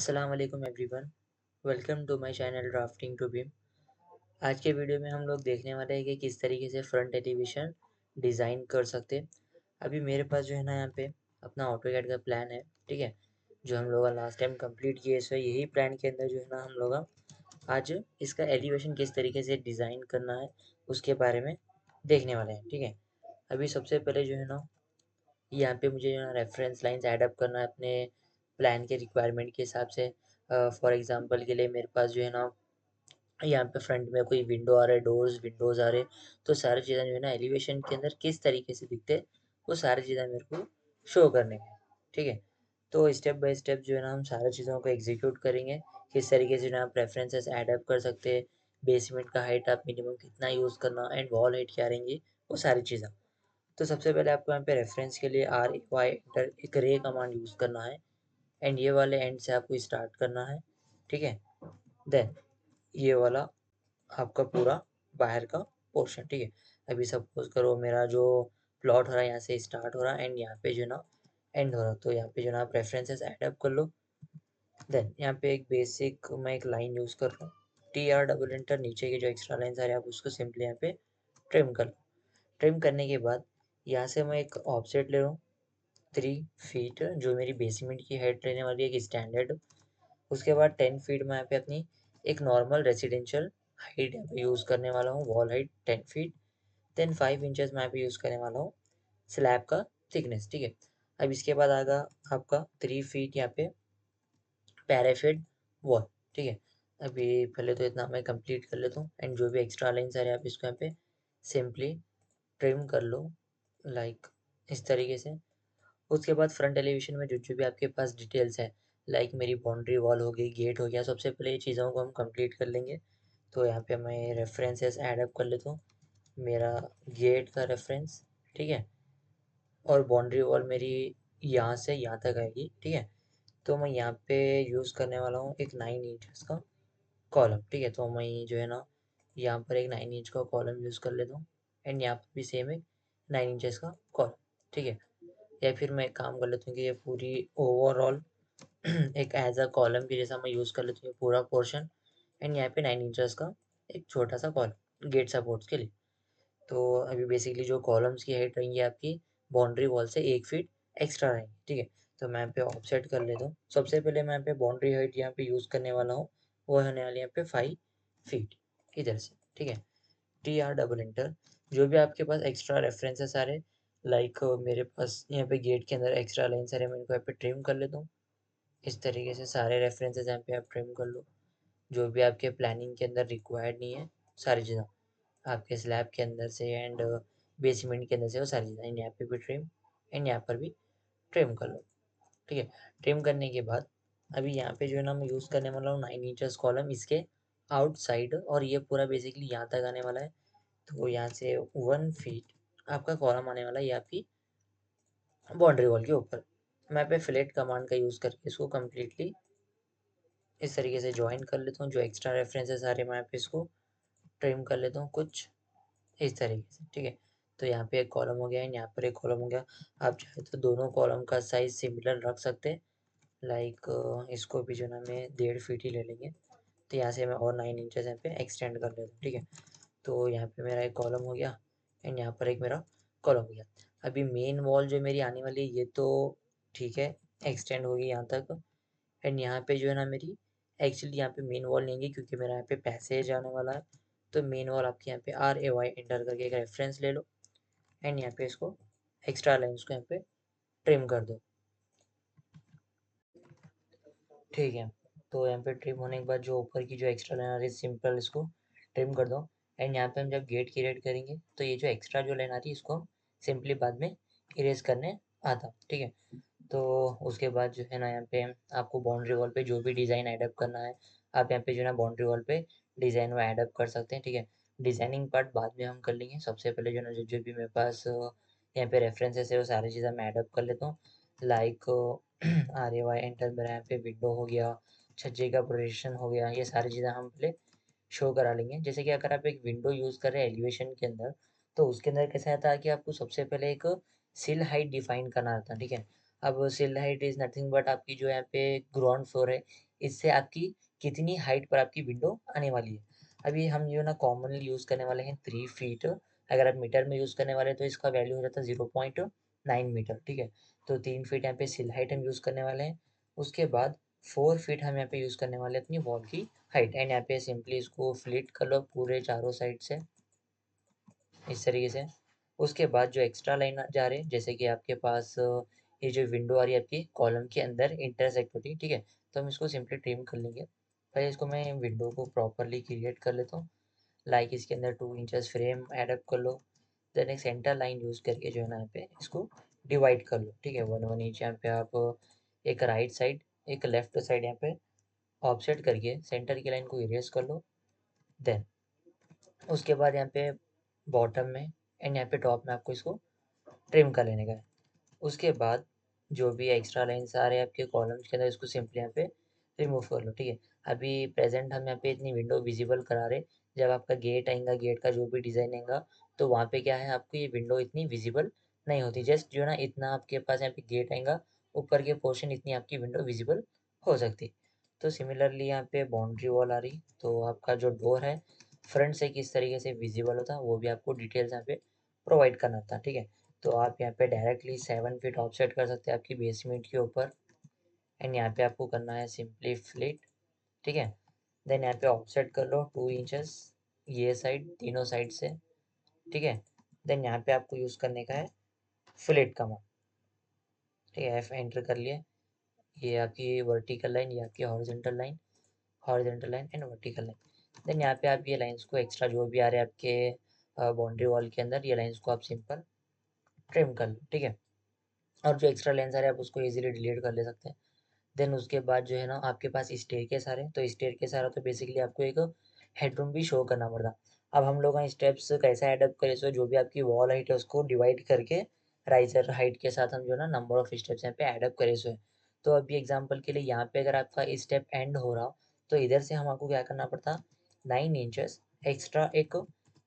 अस्सलाम वालेकुम everyone. Welcome to my channel drafting to beam. आज के वीडियो में हम लोग देखने वाले हैं कि किस तरीके से फ्रंट एलिवेशन डिज़ाइन कर सकते हैं। अभी मेरे पास जो है ना यहाँ पे अपना ऑटोकैड का प्लान है, ठीक है, जो हम लोग लास्ट टाइम कंप्लीट किए। सो यही प्लान के अंदर जो है ना हम लोग आज इसका एलिवेशन किस तरीके से डिज़ाइन करना है उसके बारे में देखने वाले हैं, ठीक है। अभी सबसे पहले जो है ना यहाँ पे मुझे जो है रेफरेंस लाइंस ऐड अप करना है अपने प्लान के रिक्वायरमेंट के हिसाब से। फॉर एग्जांपल के लिए मेरे पास जो है ना यहाँ पे फ्रंट में कोई विंडो आ रहा है, डोर्स विंडोज़ आ रहे हैं, तो सारी चीज़ें जो है ना एलिवेशन के अंदर किस तरीके से दिखते हैं वो सारी चीज़ें मेरे को शो करने हैं, ठीक है। तो स्टेप बाय स्टेप जो है ना हम सारी चीज़ों को एग्जीक्यूट करेंगे। किस तरीके से जो है आप प्रेफरेंसेस ऐड अप कर सकते हैं, बेसमेंट का हाइट आप मिनिमम कितना यूज़ करना एंड वॉल हाइट क्या रहेंगी, वो सारी चीज़ें। तो सबसे पहले आपको यहाँ पे रेफरेंस के लिए आर वाई एंटर एक रे कमांड यूज़ करना है एंड ये वाले एंड से आपको स्टार्ट करना है, ठीक है। देन ये वाला आपका पूरा बाहर का पोर्शन, ठीक है। अभी सपोज करो मेरा जो प्लॉट हो रहा है यहाँ से स्टार्ट हो रहा है एंड यहाँ पे जो है ना एंड हो रहा है, तो यहाँ पे जो है ना आप रेफरेंसेस ऐड अप कर लो। देन यहाँ पे एक बेसिक मैं एक लाइन यूज़ कर रहा हूँ, टी आर डबल एंटर, नीचे के जो एक्स्ट्रा लाइन आ रहे हैं आप उसको सिंपली यहाँ पे ट्रिम कर लो। ट्रिम करने के बाद यहाँ से मैं एक ऑफसेट ले रहा हूँ 3 फीट, जो मेरी बेसमेंट की हाइट रहने वाली है एक स्टैंडर्ड। उसके बाद 10 फीट में यहाँ पे अपनी एक नॉर्मल रेसिडेंशियल हाइट यहाँ पे यूज़ करने वाला हूँ, wall height 10 feet. Then 5 inches मैं यहाँ पे यूज़ करने वाला हूँ स्लैब का थिकनेस, ठीक है। अब इसके बाद आएगा आपका 3 फीट यहाँ पे पैराफिट वॉल, ठीक है। अभी पहले तो इतना मैं कंप्लीट कर लेता हूँ एंड जो भी एक्स्ट्रा लाइन्स आ रहे हैं आप इसको यहाँ पे सिंपली ट्रिम कर लो, लाइक इस तरीके से। उसके बाद फ्रंट एलिवेशन में जो भी आपके पास डिटेल्स है, लाइक मेरी बाउंड्री वॉल हो गई, गेट हो गया, सबसे पहले ये चीज़ों को हम कंप्लीट कर लेंगे। तो यहाँ पे मैं रेफरेंसेस ऐड अप कर लेता हूँ, मेरा गेट का रेफरेंस, ठीक है, और बाउंड्री वॉल मेरी यहाँ से यहाँ तक आएगी, ठीक है। तो मैं यहाँ पे यूज़ करने वाला हूँ एक 9 इंच का कॉलम, ठीक है। तो मैं जो है ना यहाँ पर एक 9 इंच का कॉलम यूज़ कर लेता हूँ एंड यहाँ पर भी सेम एक 9 इंचेस का कॉलम, ठीक है। या फिर मैं एक काम कर लेता हूँ कि ये पूरी ओवरऑल एक एज अ कॉलम के जैसा मैं यूज़ कर लेती हूँ पूरा पोर्शन एंड यहाँ पे 9 इंचेस का एक छोटा सा कॉलम गेट सपोर्ट्स के लिए। तो अभी बेसिकली जो कॉलम्स की हाइट रहेंगी आपकी बाउंड्री वॉल से 1 फीट एक्स्ट्रा रहेंगी, ठीक है। तो मैं यहाँ पे ऑफसेट कर लेता हूँ। सबसे पहले मैं यहाँ पे बाउंड्री हाइट यहाँ पे यूज़ करने वाला हूँ, वो होने वाली है यहाँ पे 5 फीट इधर से, ठीक है। टी आर डबल इंटर, जो भी आपके पास एक्स्ट्रा रेफरेंसेस आ रहे, लाइक मेरे पास यहाँ पे गेट के अंदर एक्स्ट्रा लाइन्स आ रहे, मैं इनको यहाँ पे ट्रिम कर लेता हूँ। इस तरीके से सारे रेफरेंसेस यहाँ पे आप ट्रिम कर लो, जो भी आपके प्लानिंग के अंदर रिक्वायर्ड नहीं है सारी चीज़ें आपके स्लैब के अंदर से एंड बेसमेंट के अंदर से वो सारी चीज़ें एंड यहाँ पे भी ट्रिम एंड यहाँ पर भी ट्रिम कर लो, ठीक है। ट्रिम करने के बाद अभी यहाँ पे जो है ना मैं यूज़ करने वाला हूँ 9 इंचेस कॉलम इसके आउटसाइड, और ये पूरा बेसिकली यहाँ तक आने वाला है। तो यहाँ से 1 फीट आपका कॉलम आने वाला है ये आपकी बाउंड्री वॉल के ऊपर। मैं पे फ्लेट कमांड का यूज़ करके इसको कम्प्लीटली इस तरीके से ज्वाइन कर लेता हूँ। जो एक्स्ट्रा रेफरेंसेस आ रहे हैं मैं पे इसको ट्रिम कर लेता हूँ कुछ इस तरीके से, ठीक है। तो यहाँ पे एक कॉलम हो गया एंड यहाँ पर एक कॉलम हो गया। आप चाहे तो दोनों कॉलम का साइज सिमिलर रख सकते हैं, लाइक इसको भी जो ना मैं 1.5 फीट ही ले लेंगे। तो यहाँ से मैं और 9 इंचेस यहाँ पे एक्सटेंड कर लेता हूँ, ठीक है। तो यहाँ पे मेरा एक कॉलम हो गया एंड यहाँ पर एक मेरा कॉलम हो गया। अभी मेन वॉल जो मेरी आने वाली है ये तो ठीक है, एक्सटेंड होगी यहाँ तक एंड यहाँ पे जो है ना मेरी एक्चुअली यहाँ पे मेन वॉल नहीं है क्योंकि मेरा यहाँ पे पैसेज आने वाला है। तो मेन वॉल आपके यहाँ पे आर ए वाई एंटर करके एक रेफरेंस ले लो एंड यहाँ पे इसको एक्स्ट्रा लाइन्स को यहाँ पे ट्रिम कर दो, ठीक है। तो यहाँ पे ट्रिम होने के बाद जो ऊपर की जो एक्स्ट्रा लाइन आ रही है सिंपल इसको ट्रिम कर दो एंड यहाँ पे हम जब गेट की रेड करेंगे तो ये जो एक्स्ट्रा जो लाइन आती है इसको हम सिंपली बाद में इरेज करने आता, ठीक है। तो उसके बाद जो है ना यहाँ पे आपको बाउंड्री वॉल पे जो भी डिज़ाइन ऐड करना है आप यहाँ पे जो है ना बाउंड्री वॉल पे डिज़ाइन वो ऐड कर सकते हैं, ठीक है। डिज़ाइनिंग पार्ट बाद में हम कर लेंगे। सबसे पहले जो है ना जो भी मेरे पास यहाँ पे रेफरेंसेस है वो सारी चीज़ें मैं ऐड कर लेता हूँ, like R A Y enter मेरा यहाँ पे विंडो हो गया, छज्जे का प्रोजेक्शन हो गया, ये सारी चीज़ें हम पहले शो करा लेंगे। जैसे कि अगर आप एक विंडो यूज़ कर रहे हैं एलिवेशन के अंदर, तो उसके अंदर कैसा आता है कि आपको सबसे पहले एक सिल हाइट डिफाइन करना रहता है, ठीक है। अब सिल हाइट इज़ नथिंग बट आपकी जो यहाँ पे ग्राउंड फ्लोर है इससे आपकी कितनी हाइट पर आपकी विंडो आने वाली है। अभी हम जो है ना कॉमनली यूज़ करने वाले हैं 3 फीट। अगर आप मीटर में यूज़ करने वाले हैं तो इसका वैल्यू हो जाता है 0.9 मीटर, ठीक है। तो 3 फीट यहाँ पे सिल हाइट हम यूज़ करने वाले हैं। उसके बाद 4 फीट हम यहाँ पे यूज़ करने वाले हैं अपनी वॉल की हाइट, एंड यहाँ पे सिंपली इसको फ्लिट कर लो पूरे चारों साइड से इस तरीके से। उसके बाद जो एक्स्ट्रा लाइन जा रहे हैं, जैसे कि आपके पास ये जो विंडो आ रही है आपकी कॉलम के अंदर इंटरसेक्ट होती है, ठीक है। तो हम इसको सिंपली ट्रिम कर लेंगे। पहले इसको मैं विंडो को प्रॉपरली क्रिएट कर लेता हूँ। लाइक इसके अंदर 2 इंचेस फ्रेम एडअप कर लो। देन एक सेंटर लाइन यूज़ करके जो है ना यहाँ पे इसको डिवाइड कर लो, ठीक है। 1 1 इंच यहाँ पे आप एक राइट साइड एक लेफ्ट साइड यहाँ पे ऑफसेट करके सेंटर की लाइन को इरेज कर लो। देन उसके बाद यहाँ पे बॉटम में एंड यहाँ पे टॉप में आपको इसको ट्रिम कर लेने का है। उसके बाद जो भी एक्स्ट्रा लाइन्स आ रहे हैं आपके कॉलम्स के अंदर इसको सिंपली यहाँ पे रिमूव कर लो, ठीक है। अभी प्रेजेंट हम यहाँ पे इतनी विंडो विजिबल करा रहे, जब आपका गेट आएगा, गेट का जो भी डिज़ाइन आएगा, तो वहाँ पे क्या है आपको ये विंडो इतनी विजिबल नहीं होती। जस्ट जो है ना इतना आपके पास यहाँ पे गेट आएगा, ऊपर के पोर्शन इतनी आपकी विंडो विजिबल हो सकती। तो सिमिलरली यहाँ पे बाउंड्री वॉल आ रही, तो आपका जो डोर है फ्रंट से किस तरीके से विजिबल होता वो भी आपको डिटेल्स यहाँ पे प्रोवाइड करना था, ठीक है। तो आप यहाँ पे डायरेक्टली 7 फीट ऑफसेट कर सकते हैं आपकी बेसमेंट के ऊपर, एंड यहाँ पे आपको करना है सिंपली फ्लिट, ठीक है। देन यहाँ पे ऑफसेट कर लो 2 इंचेस ये साइड तीनों साइड से, ठीक है। देन यहाँ पे आपको यूज़ करने का है फ्लिट कमांड, ठीक है। एफ एंटर कर लिए। ये आपकी वर्टिकल लाइन, ये आपकी horizontal line and vertical line. Then यहाँ पे आप ये लाइंस को एक्स्ट्रा जो भी आ रहे हैं आपके बाउंड्री वॉल के अंदर, ये लाइंस को आप सिंपल ट्रिम कर लो, ठीक है। और जो एक्स्ट्रा लाइन्स आ रहे हैं आप उसको इजीली डिलीट कर ले सकते हैं। देन उसके बाद जो है ना आपके पास स्टेयरकेस आ रहे हैं, तो स्टेयरकेस आ रहा तो बेसिकली आपको एक हेडरूम भी शो करना पड़ता। अब हम लोग स्टेप्स कैसे एडअप करें, सो जो भी आपकी वॉल हाइट है उसको डिवाइड करके राइजर हाइट के साथ हम जो है ना नंबर ऑफ स्टेप्स यहाँ पे एडअप करें सो है। तो अभी एग्जांपल के लिए यहाँ पे अगर आपका स्टेप एंड हो रहा हो तो इधर से हम आपको क्या करना पड़ता, 9 इंचेस एक्स्ट्रा एक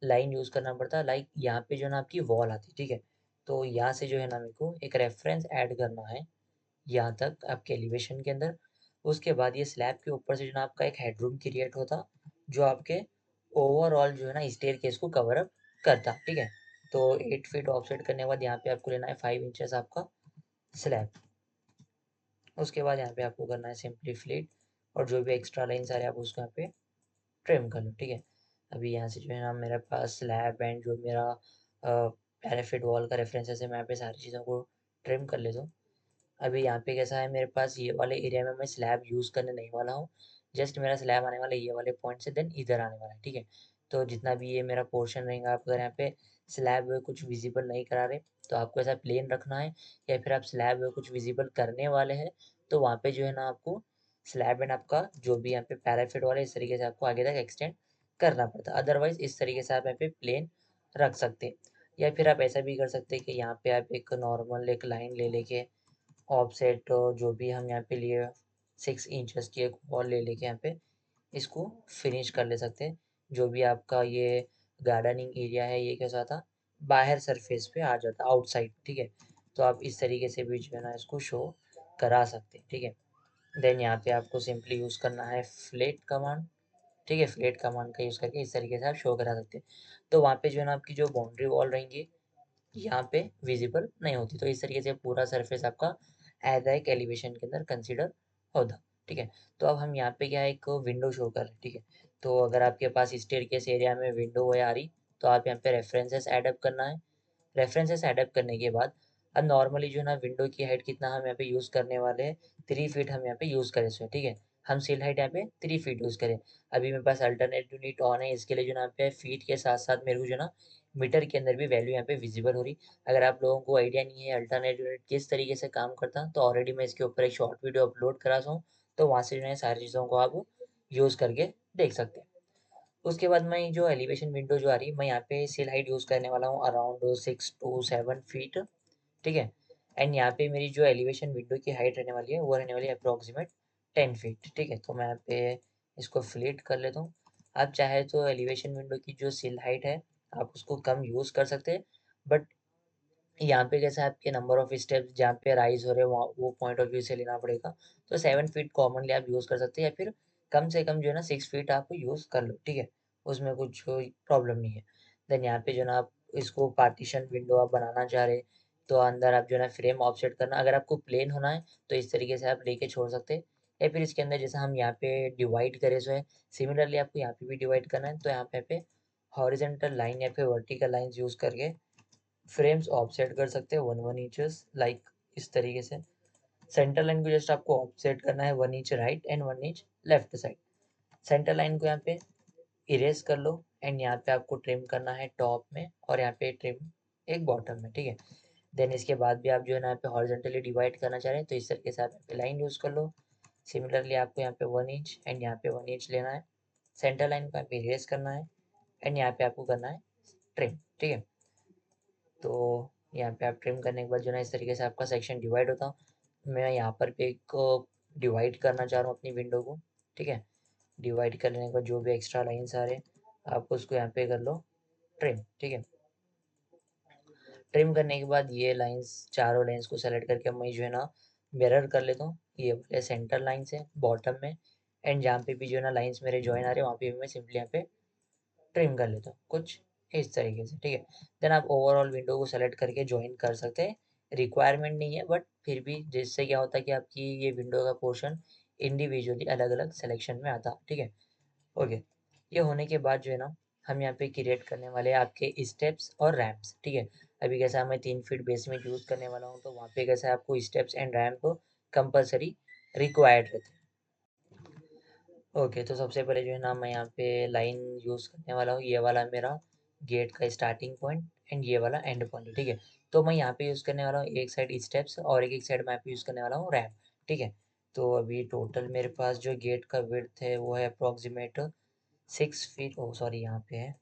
लाइन यूज़ करना पड़ता। लाइक यहाँ पे जो है ना आपकी वॉल आती, ठीक है। तो यहाँ से जो है ना मेरे को एक रेफरेंस ऐड करना है यहाँ तक आपके एलिवेशन के अंदर। उसके बाद ये स्लैब के ऊपर से जो ना आपका एक हेडरूम क्रिएट होता, जो आपके ओवरऑल जो है ना स्टेयरकेस को कवर अप करता, ठीक है। तो 8 फीट ऑफसेट करने के बाद यहाँ पे आपको लेना है 5 इंचेस आपका स्लैब। उसके बाद यहाँ पे आपको करना है सिंपली फ्लिट, और जो भी एक्स्ट्रा लाइन्स आ रहे हैं आप उसको यहाँ पे ट्रिम कर लो, ठीक है। अभी यहाँ से जो है ना मेरे पास स्लैब एंड जो मेरा पैराफिट वॉल का रेफरेंसेस है, मैं यहाँ पे सारी चीज़ों को ट्रिम कर लेता हूँ। अभी यहाँ पे कैसा है, मेरे पास ये वाले एरिया में मैं स्लैब यूज़ करने नहीं वाला हूँ। जस्ट मेरा स्लैब आने वाला है ये वाले पॉइंट से, देन इधर आने वाला है, ठीक है। तो जितना भी ये मेरा पोर्शन रहेगा, आप अगर यहाँ पे स्लैब कुछ विजिबल नहीं करा रहे तो आपको ऐसा प्लेन रखना है, या फिर आप स्लैब कुछ विजिबल करने वाले हैं तो वहाँ पे जो है ना आपको स्लैब एंड आपका जो भी यहाँ पे पैराफिट वाला है इस तरीके से आपको आगे तक एक्सटेंड करना पड़ता। अदरवाइज इस तरीके से आप यहाँ पे प्लेन रख सकते हैं, या फिर आप ऐसा भी कर सकते हैं कि यहाँ पे आप एक नॉर्मल एक लाइन ले लेके ऑफसेट जो भी हम यहाँ पे लिए 6 इंचेस की एक वॉल ले लेके यहाँ पे इसको फिनिश कर ले सकते हैं। जो भी आपका ये गार्डनिंग एरिया है ये कैसा था, बाहर सरफेस पे आ जाता आउटसाइड, ठीक है। तो आप इस तरीके से भी जो है ना इसको शो करा सकते हैं, ठीक है। देन यहाँ पे आपको सिंपली यूज़ करना है फ्लेट कमांड, ठीक है। फ्लेट कमांड का यूज़ करके इस तरीके से आप शो करा सकते हैं। तो वहाँ पे जो है ना आपकी जो बाउंड्री वॉल रहेंगी यहाँ पे विजिबल नहीं होती, तो इस तरीके से पूरा सरफेस आपका एज एक एलिवेशन के अंदर कंसीडर होता, ठीक है। तो अब हम यहाँ पे क्या है एक विंडो शो कर रहे हैं, ठीक है। तो अगर आपके पास स्टेयरकेस एरिया में विंडो है आ रही, तो आप यहाँ पे रेफरेंसेस एडअप करना है। रेफरेंसेस एडअप करने के बाद अब नॉर्मली जो है ना विंडो की हाइट कितना हम यहाँ पे यूज़ करने वाले हैं, 3 फीट हम यहाँ पे यूज़ करें सो, ठीक है। हम सील हाइट यहाँ पे 3 फीट यूज़ करें। अभी मेरे पास अल्टरनेट यूनिट ऑन है, इसके लिए जो ना यहाँ पे फीट के साथ साथ मेरे को जो ना मीटर के अंदर भी वैल्यू यहाँ पे विजिबल हो रही। अगर आप लोगों को आइडिया नहीं है अल्टरनेट यूनिट किस तरीके से काम करता, तो ऑलरेडी मैं इसके ऊपर एक शॉर्ट वीडियो अपलोड करा हूँ, तो वहाँ से जो है सारी चीज़ों को आप यूज़ करके देख सकते हैं। उसके बाद मैं जो एलिवेशन विंडो जो आ रही है, मैं यहाँ पे सेल हाइट यूज़ करने वाला हूँ अराउंड 6 to 7 फीट, ठीक है। एंड यहाँ पे मेरी जो एलिवेशन विंडो की हाइट रहने वाली है वो रहने वाली है अप्रॉक्सीमेट 10 फीट, ठीक है। तो मैं यहाँ पे इसको फ्लिट कर लेता हूँ। आप चाहे तो एलिवेशन विंडो की जो सिल हाइट है आप उसको कम यूज़ कर सकते हैं, बट यहाँ पे कैसे आपके नंबर ऑफ स्टेप्स जहाँ पे राइज हो रहे हैं वहाँ वो पॉइंट ऑफ व्यू से लेना पड़ेगा। तो 7 फीट कॉमनली आप यूज़ कर सकते हैं, या फिर कम से कम जो है ना 6 फीट आप यूज़ कर लो, ठीक है, उसमें कुछ प्रॉब्लम नहीं है। देन यहाँ पे जो है ना आप इसको पार्टीशन विंडो आप बनाना चाह रहे, तो अंदर आप जो है ना फ्रेम ऑफसेट करना, अगर आपको प्लेन होना है तो इस तरीके से आप लेके छोड़ सकते हैं, या फिर इसके अंदर जैसे हम यहाँ पे डिवाइड करे सो है, सिमिलरली आपको यहाँ पे भी डिवाइड करना है, तो यहाँ पे हॉरिजेंटल लाइन या फिर वर्टिकल लाइंस यूज़ करके फ्रेम्स ऑफसेट कर सकते हैं 1 1 इंचेस, लाइक इस तरीके से। सेंटर लाइन को जस्ट आपको ऑफसेट करना है 1 inch right and 1 inch left side. Centre line को यहाँ पे इरेज कर लो, एंड यहाँ पे आपको ट्रिम करना है टॉप में, और यहाँ पे ट्रिम एक बॉटम में, ठीक है। देन इसके बाद भी आप जो है ना यहाँ पे हॉरिजेंटली डिवाइड करना चाह रहे हैं, तो इस तरीके से आप यहाँ पे लाइन यूज कर लो। सिमिलरली आपको यहाँ पे 1 इंच एंड यहाँ पे 1 इंच लेना है, सेंटर लाइन को यहाँ पे इरेज करना है, एंड यहाँ पे आपको करना है ट्रिम, ठीक है। तो यहाँ पे आप ट्रिम करने के बाद जो है ना इस तरीके से आपका सेक्शन डिवाइड होता है। मैं यहाँ पर भी एक डिवाइड करना चाह रहा हूँ अपनी विंडो को, ठीक है। डिवाइड करने के बाद जो भी एक्स्ट्रा लाइन्स आ रहे हैं आप उसको यहाँ पे कर लो ट्रिम, ठीक है। ट्रिम करने के बाद ये लाइन्स, चारों लाइन्स को सेलेक्ट करके मैं जो है ना मिरर कर लेता हूँ, ये वाले सेंटर लाइन्स है बॉटम में, एंड जहाँ पे भी जो है ना लाइन्स मेरे जॉइन आ रहे हैं वहाँ पे भी मैं सिंपली यहाँ पे ट्रिम कर लेता हूँ कुछ इस तरीके से, ठीक है। देन आप ओवरऑल विंडो को सेलेक्ट करके ज्वाइन कर सकते हैं, रिक्वायरमेंट नहीं है बट फिर भी जिससे क्या होता है कि आपकी ये विंडो का पोर्शन इंडिविजुअली अलग अलग सिलेक्शन में आता, ठीक है। ओके, ये होने के बाद जो है ना हम यहाँ पे क्रिएट करने वाले हैं आपके स्टेप्स और रैम्प्स, ठीक है। अभी कैसा मैं 3 फीट बेसमेंट यूज़ करने वाला हूँ, तो वहाँ पे कैसा है आपको steps and ramp compulsory required रहते हैं। ओके, तो सबसे पहले जो है ना मैं यहाँ पे लाइन यूज़ करने वाला हूँ, ये वाला मेरा गेट का स्टार्टिंग पॉइंट एंड ये वाला एंड पॉइंट है, ठीक है। तो मैं यहाँ पे यूज़ करने वाला हूँ एक साइड स्टेप्स और एक एक साइड मैं यहाँ पे यूज़ करने वाला हूँ रैम्प, ठीक है। तो अभी टोटल मेरे पास जो गेट का विड्थ है वो है अप्रॉक्सीमेट 6 फीट, ओ सॉरी यहाँ पे है,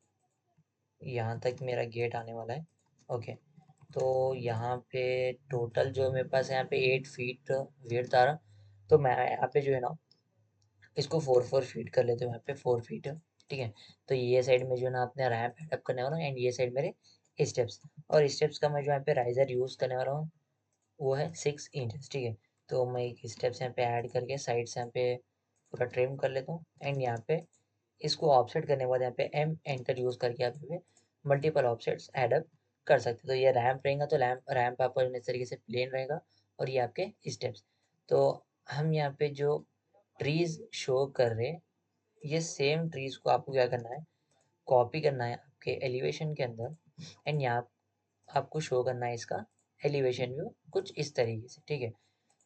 यहाँ तक मेरा गेट आने वाला है। ओके, तो यहाँ पे टोटल जो मेरे पास है यहाँ पे 8 फीट विड्थ आ रहा, तो मैं यहाँ पे जो है ना इसको 4 4 फीट कर लेते हो, यहाँ पे 4 फीट, ठीक है। तो ये साइड में जो है ना अपने रैम्प हेडअप करने वाला हूँ, एंड ये साइड मेरे स्टेप्स, और स्टेप्स का मैं जो यहाँ पे राइजर यूज़ करने वाला हूँ वो है 6 इंचेस, ठीक है। तो मैं एक स्टेप्स यहाँ पे ऐड करके साइड से यहाँ पे पूरा ट्रिम कर लेता हूँ, एंड यहाँ पे इसको ऑफसेट करने के बाद यहाँ पे एम एंटर यूज़ करके आप यहाँ पे मल्टीपल ऑफसेट्स ऐडअप कर सकते हो। तो ये रैम्प रहेगा, तो रैम्प रैम्प आपका इस तरीके से प्लेन रहेगा, और ये आपके स्टेप्स। तो हम यहाँ पे जो ट्रीज शो कर रहे हैं, ये सेम ट्रीज को आपको क्या करना है, कॉपी करना है आपके एलिवेशन के अंदर, एंड यहाँ आपको शो करना है इसका एलिवेशन व्यू कुछ इस तरीके से, ठीक है।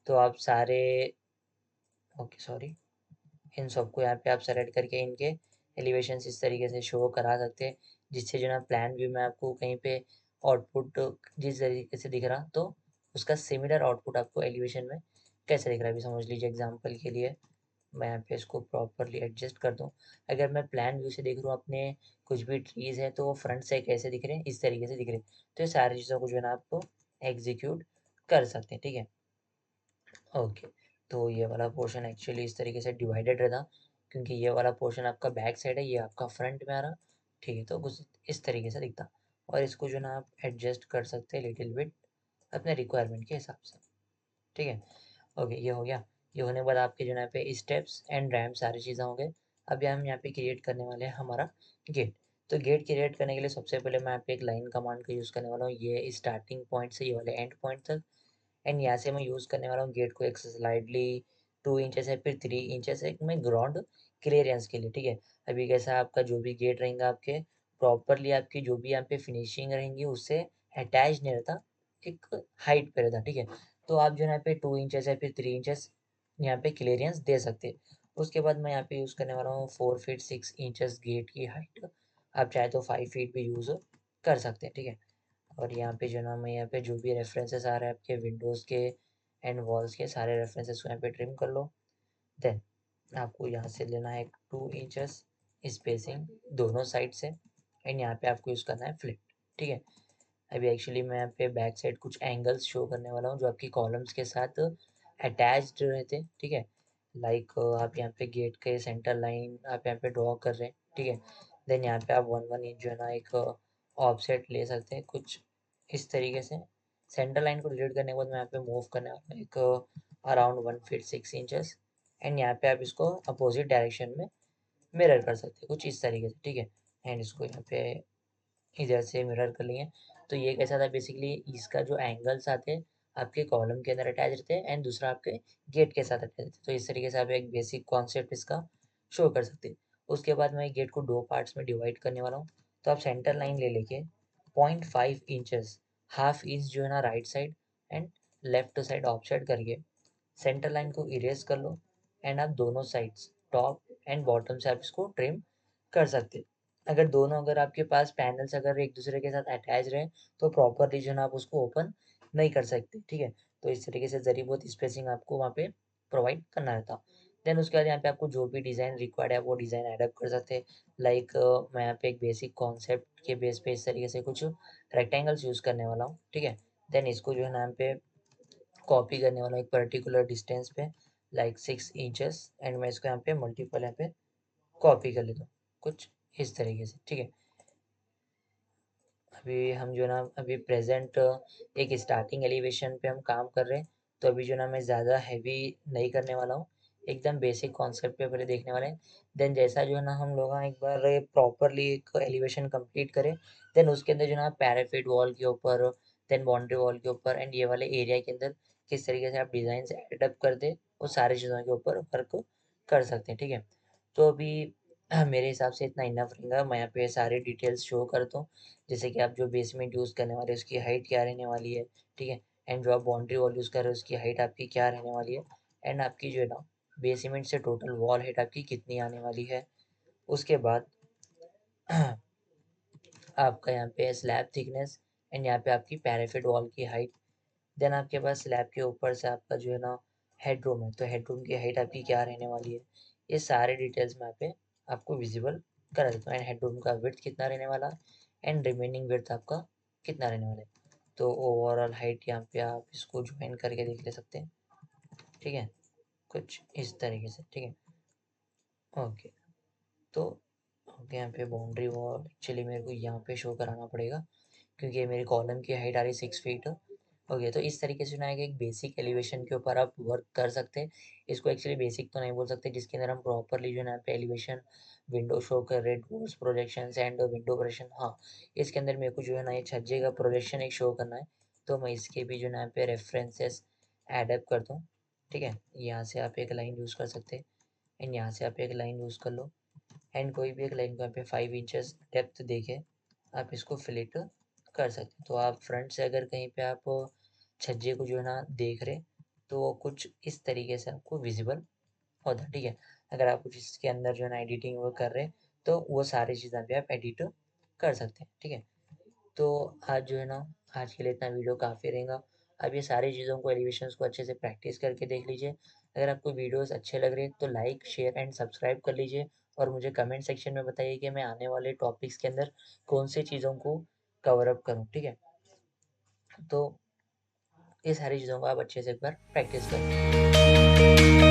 तो आप सारे, ओके सॉरी, इन सबको यहाँ पे आप सेलेक्ट करके इनके एलिवेशन इस तरीके से शो करा सकते हैं, जिससे जो ना प्लान व्यू में आपको कहीं पे आउटपुट जिस तरीके से दिख रहा, तो उसका सिमिलर आउटपुट आपको एलिवेशन में कैसे दिख रहा है। अभी समझ लीजिए एग्जांपल के लिए मैं यहाँ पे इसको प्रॉपरली एडजस्ट कर दूँ। अगर मैं प्लान व्यू से देख रहा हूँ अपने कुछ भी ट्रीज़ है, तो वो फ्रंट से कैसे दिख रहे हैं, इस तरीके से दिख रहे हैं। तो ये सारी चीज़ों को जो है ना आपको एग्जीक्यूट कर सकते हैं, ठीक है। ओके, तो ये वाला पोर्शन एक्चुअली इस तरीके से डिवाइडेड रहता, क्योंकि ये वाला पोर्शन आपका बैक साइड है, ये आपका फ्रंट में आ रहा, ठीक है। तो कुछ इस तरीके से दिखता, और इसको जो ना आप एडजस्ट कर सकते हैं लिटिल बिट अपने रिक्वायरमेंट के हिसाब से, ठीक है। ओके, ये हो गया। ये होने के बाद आपके जो है यहाँ पे स्टेप्स एंड रैम्प सारी चीज़ें हो गए। अभी हम यहाँ पे क्रिएट करने वाले हैं हमारा गेट। तो गेट क्रिएट करने के लिए सबसे पहले मैं यहाँ पे एक लाइन कमांड का यूज़ करने वाला हूँ, ये स्टार्टिंग पॉइंट से ये वाले एंड पॉइंट तक, एंड यहाँ से मैं यूज़ करने वाला हूँ गेट को एक स्लाइडली 2 इंचेस है फिर 3 इंचेस है मैं ग्राउंड क्लियरेंस के लिए, ठीक है। अभी कैसा आपका जो भी गेट रहेगा आपके प्रॉपरली आपकी जो भी यहाँ पे फिनिशिंग रहेंगी उससे अटैच नहीं रहता, एक हाइट पे रहता, ठीक है। तो आप जो है यहाँ पे 2 इंचेस है फिर 3 इंचेस यहाँ पे क्लियरेंस दे सकते हैं। उसके बाद मैं यहाँ पे यूज़ करने वाला हूँ 4 फीट 6 इंचेस गेट की हाइट, आप चाहे तो 5 फीट भी यूज़ कर सकते हैं, ठीक है। और यहाँ पे जो ना मैं यहाँ पे जो भी रेफरेंसेस आ रहे हैं आपके विंडोज़ के एंड वॉल्स के सारे रेफरेंसेस को यहाँ पे ट्रिम कर लो। देन आपको यहाँ से लेना है 2 इंचेस स्पेसिंग दोनों साइड से, एंड यहाँ पे आपको यूज़ करना है फ्लिप, ठीक है। अभी एक्चुअली मैं यहाँ पे बैक साइड कुछ एंगल्स शो करने वाला हूँ जो आपकी कॉलम्स के साथ अटैच्ड रहते हैं, ठीक है। लाइक आप यहाँ पे गेट के सेंटर लाइन आप यहाँ पे ड्रॉ कर रहे हैं, ठीक है। देन यहाँ पे आप 1 1 इंच जो है ना एक ऑफसेट ले सकते हैं कुछ इस तरीके से, सेंटर लाइन को डिलीट करने के बाद मैं यहाँ पे मूव करने वाला हूँ एक अराउंड 1 फीट 6 इंचेस, एंड यहाँ पे आप इसको अपोजिट डायरेक्शन में मिरर कर सकते हैं कुछ इस तरीके से, ठीक है। एंड इसको यहाँ पे इधर से मिरर कर लिए। तो ये कैसा था बेसिकली, इसका जो एंगल्स आते हैं आपके कॉलम के अंदर अटैच रहते हैं, एंड दूसरा आपके गेट के साथ अटैच रहते हैं। तो इस तरीके से आप एक बेसिक कॉन्सेप्ट इसका शो कर सकते हैं। उसके बाद मैं गेट को दो पार्ट्स में डिवाइड करने वाला हूँ। तो आप सेंटर लाइन ले लेके 0.5 इंचेस, हाफ इंच जो है ना right side and left side offset करके सेंटर लाइन को इरेज कर लो, एंड आप दोनों साइड्स टॉप एंड बॉटम से आप इसको ट्रिम कर सकते हैं। अगर आपके पास पैनल्स अगर एक दूसरे के साथ अटैच रहे तो प्रॉपर रीजन आप उसको ओपन नहीं कर सकते, ठीक है। तो इस तरीके से जरी बहुत स्पेसिंग आपको वहाँ पे प्रोवाइड करना रहता। देन उसके बाद यहाँ पे आपको जो भी डिज़ाइन रिक्वायर्ड है वो डिज़ाइन एडअप कर सकते हैं। लाइक मैं यहाँ पे एक बेसिक कॉन्सेप्ट के बेस पे इस तरीके से कुछ रेक्टेंगल्स यूज़ करने वाला हूँ, ठीक है। देन इसको जो है ना यहाँ पे कॉपी करने वाला हूँ एक पर्टिकुलर डिस्टेंस पे, लाइक 6 इंचेस, एंड मैं इसको यहाँ पे मल्टीपल यहाँ पे कॉपी कर लेता हूँ कुछ इस तरीके से, ठीक है। अभी हम जो ना अभी प्रेजेंट एक स्टार्टिंग एलिवेशन पे हम काम कर रहे हैं। तो अभी जो ना मैं ज़्यादा हैवी नहीं करने वाला हूँ, एकदम बेसिक कॉन्सेप्ट पे पहले देखने वाले हैं। देन जैसा जो है ना हम लोग एक बार प्रॉपरली एक एलिवेशन कंप्लीट करें, देन उसके अंदर जो ना पैराफिट वॉल के ऊपर, देन बाउंड्री वॉल के ऊपर एंड ये वाले एरिया के अंदर किस तरीके से आप डिज़ाइन एडअप कर दे वो सारी चीज़ों के ऊपर वर्क कर सकते हैं, ठीक है। तो अभी मेरे हिसाब से इतना इनफ रहेगा। मैं यहाँ पे सारी डिटेल्स शो करता हूँ, जैसे कि आप जो बेसमेंट यूज़ करने वाले हैं उसकी हाइट क्या रहने वाली है, ठीक है। एंड जो आप बाउंड्री वॉल यूज़ कर रहे हो उसकी हाइट आपकी क्या रहने वाली है, एंड आपकी जो है ना बेसमेंट से टोटल वॉल हाइट आपकी कितनी आने वाली है। उसके बाद आपका यहाँ पे स्लैब थिकनेस, एंड यहाँ पे आपकी पैराफिट वॉल की हाइट। देन आपके पास स्लैब के ऊपर से आपका जो है ना हेडरूम है, तो हेडरूम की हाइट आपकी क्या रहने वाली है। ये सारे डिटेल्स मैं यहाँ पे आपको विजिबल करा देता हूँ, एंड हेडरूम का विड्थ कितना रहने वाला है एंड रिमेनिंग विड्थ आपका कितना रहने वाला है। तो ओवरऑल हाइट यहाँ पे आप इसको ज्वाइन करके देख ले सकते हैं, ठीक है, कुछ इस तरीके से, ठीक है। ओके, तो ओके, यहाँ पे बाउंड्री वॉल एक्चुअली मेरे को यहाँ पे शो कराना पड़ेगा क्योंकि ये मेरी कॉलम की हाइट आ रही 6 फीट। ओके, तो इस तरीके से ना एक बेसिक एलिवेशन के ऊपर आप वर्क कर सकते हैं। इसको एक्चुअली बेसिक तो नहीं बोल सकते, जिसके अंदर हम प्रॉपरली जो है ना यहाँ पे एलिवेशन विंडो शो कर रहे, doors projection and window projection. हाँ, इसके अंदर मेरे को जो है ना ये छज्जे का प्रोजेक्शन एक शो करना है, तो मैं इसके भी जो है ना यहाँ पे रेफरेंसेस एडअप करता हूँ, ठीक है। यहाँ से आप एक लाइन यूज़ कर सकते हैं, एंड यहाँ से आप एक लाइन यूज़ कर लो, एंड कोई भी एक लाइन को यहाँ पे 5 इंचेस डेप्थ देके आप इसको फिलेट कर सकते हैं। तो आप फ्रंट से अगर कहीं पे आप छज्जे को जो है ना देख रहे, तो वो कुछ इस तरीके से आपको विजिबल होता है, ठीक है। अगर आप कुछ इसके अंदर जो है ना एडिटिंग वो कर रहे, तो वो सारी चीज़ें भी आप एडिट कर सकते हैं, ठीक है। तो आज जो है ना आज के लिए इतना वीडियो काफ़ी रहेगा। आप ये सारी चीज़ों को एलिवेशंस को अच्छे से प्रैक्टिस करके देख लीजिए। अगर आपको वीडियोस अच्छे लग रहे हैं तो लाइक शेयर एंड सब्सक्राइब कर लीजिए, और मुझे कमेंट सेक्शन में बताइए कि मैं आने वाले टॉपिक्स के अंदर कौन सी चीज़ों को कवर अप करूँ, ठीक है। तो ये सारी चीज़ों को आप अच्छे से एक बार प्रैक्टिस करें।